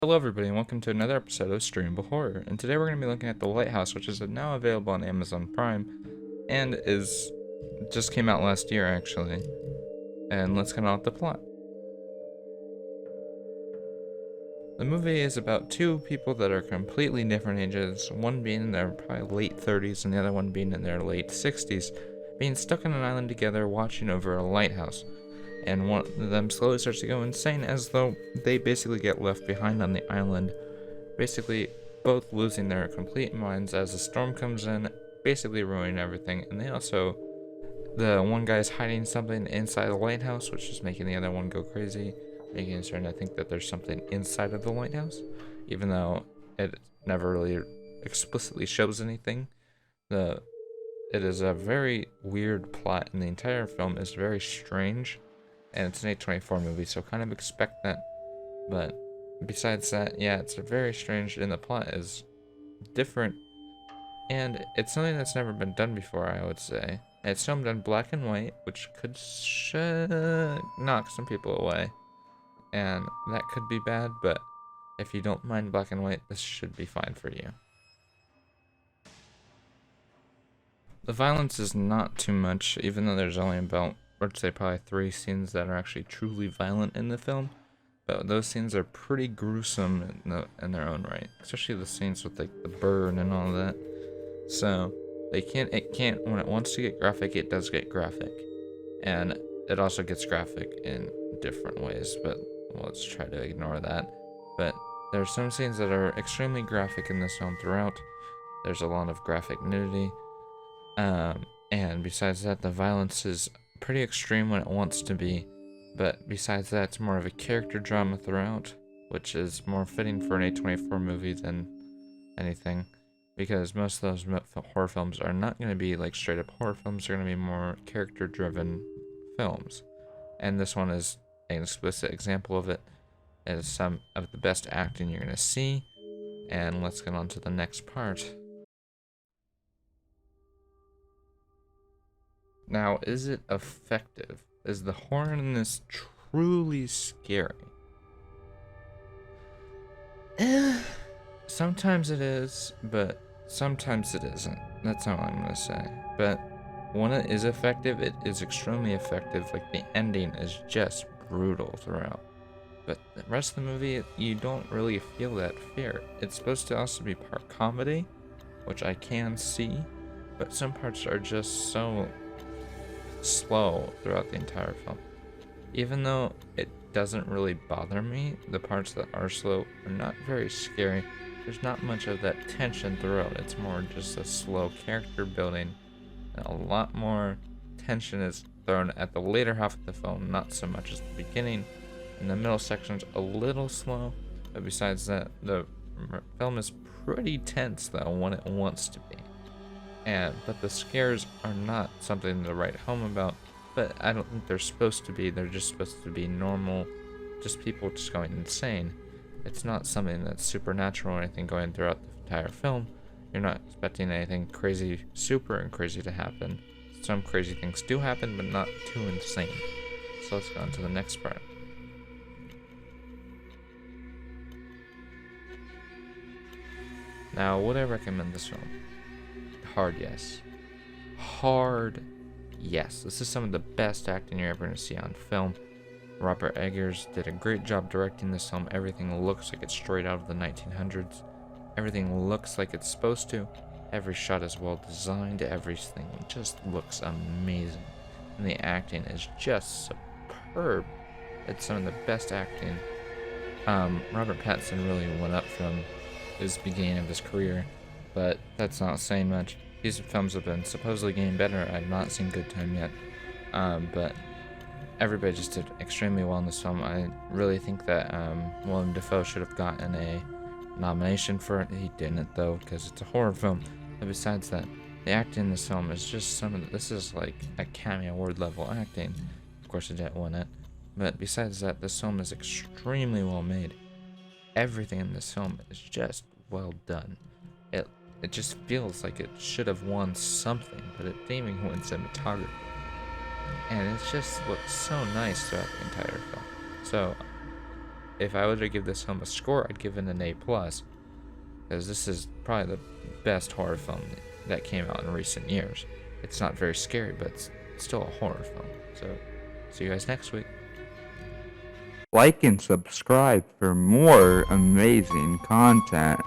Hello everybody and welcome to another episode of Streamable Horror, and today we're going to be looking at The Lighthouse, which is now available on Amazon Prime, and just came out last year actually. And let's get on with the plot. The movie is about two people that are completely different ages, one being in their probably late 30s and the other one being in their late 60s, being stuck on an island together watching over a lighthouse. And one of them slowly starts to go insane as though they basically get left behind on the island, basically both losing their complete minds as a storm comes in, basically ruining everything. And the one guy's hiding something inside the lighthouse, which is making the other one go crazy, making it starting to think that there's something inside of the lighthouse, even though it never really explicitly shows anything. It is a very weird plot, and the entire film is very strange. And it's an A24 movie, so kind of expect that. But besides that, yeah, it's very strange, and the plot is different. And it's something that's never been done before, I would say. It's filmed in black and white, which could knock some people away. And that could be bad, but if you don't mind black and white, this should be fine for you. The violence is not too much, even though there's only about, I'd say probably 3 scenes that are actually truly violent in the film, but those scenes are pretty gruesome in their own right, especially the scenes with like the burn and all that. So it can't when it wants to get graphic, it does get graphic, and it also gets graphic in different ways, but let's try to ignore that. But there are some scenes that are extremely graphic in this film throughout. There's a lot of graphic nudity, and besides that, the violence is pretty extreme when it wants to be, but besides that, it's more of a character drama throughout, which is more fitting for an A24 movie than anything, because most of those horror films are not going to be like straight up horror films. They're going to be more character driven films, and this one is an explicit example of it. It is some of the best acting you're going to see, and let's get on to the next part. Now, is it effective? Is the horror in this truly scary? Sometimes it is, but sometimes it isn't. That's all I'm gonna say. But when it is effective, it is extremely effective. Like, the ending is just brutal throughout. But the rest of the movie, you don't really feel that fear. It's supposed to also be part comedy, which I can see, but some parts are just so slow throughout the entire film. Even though it doesn't really bother me, the parts that are slow are not very scary. There's not much of that tension throughout. It's more just a slow character building, and a lot more tension is thrown at the later half of the film, not so much as the beginning. And the middle section's a little slow, but besides that, the film is pretty tense though when it wants to be. But the scares are not something to write home about, but I don't think they're supposed to be. They're just supposed to be normal, just people just going insane. It's not something that's supernatural or anything going throughout the entire film. You're not expecting anything crazy, super and crazy to happen. Some crazy things do happen, but not too insane. So let's go on to the next part. Now, would I recommend this film? Hard yes. Hard yes. This is some of the best acting you're ever going to see on film. Robert Eggers did a great job directing this film. Everything looks like it's straight out of the 1900s. Everything looks like it's supposed to. Every shot is well designed. Everything just looks amazing. And the acting is just superb. It's some of the best acting. Robert Pattinson really went up from his beginning of his career, but that's not saying much. These films have been supposedly getting better. I've not seen Good Time yet, but everybody just did extremely well in this film. I really think that Willem Dafoe should have gotten a nomination for it. He didn't though, because it's a horror film. But besides that, the acting in this film is just this is like Academy Award level acting. Of course, it didn't win it, but besides that, this film is extremely well made. Everything in this film is just well done. It just feels like it should have won something, but it didn't even win cinematography. And it just looks so nice throughout the entire film. So if I were to give this film a score, I'd give it an A+, because this is probably the best horror film that came out in recent years. It's not very scary, but it's still a horror film. So, see you guys next week. Like and subscribe for more amazing content.